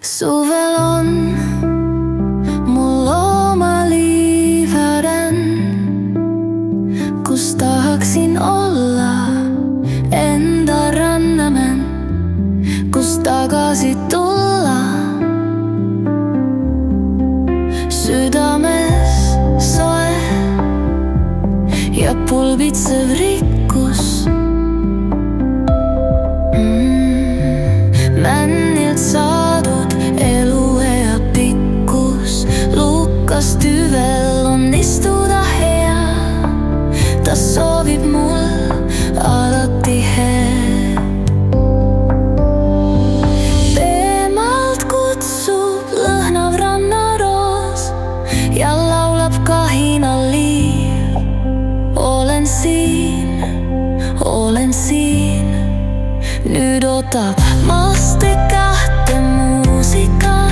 Suvel on mul oma liivaden, kus tahaksin olla enda rannamäng, kus tagasi tulla. Südames soe ja pulbitsev rikkus. Männilt saadud eluea pikkus, Lukas tüvel on istuda hea. Ta soovib mul alati head. Teemalt kutsub lõhnav rannaroos ja laulab kahinal liiv. Olen siin, nüüd ootab mastikate muusika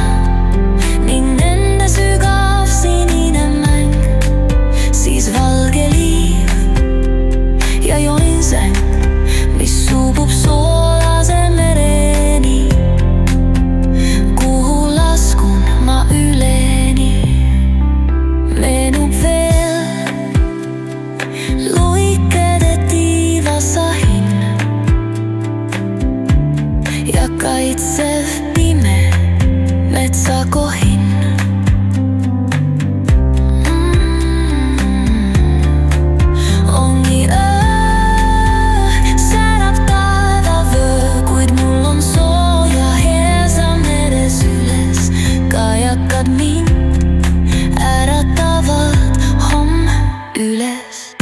ning nende sügav sinine mäng. Siis valge liiv ja joinseng, mis suubub soolase mereni, kuhu laskun ma üleni. Meenub veel luikede tiivasahin ja kaitsev pime metsakohin. Ongi öö, särab taevavöö, kuid mul on sooja hea seal meres üles. Kajakad mind äratavad homme üles.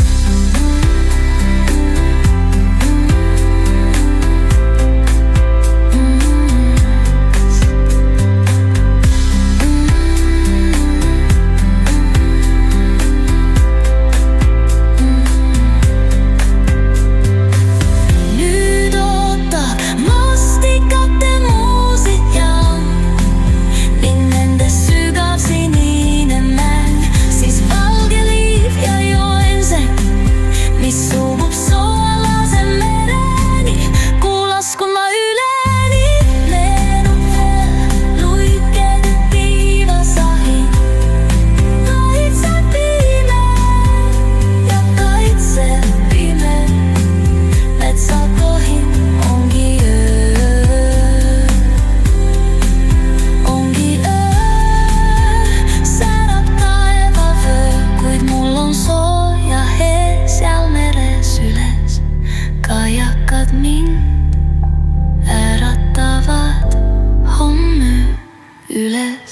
Kajakad mind äratavad homme üles.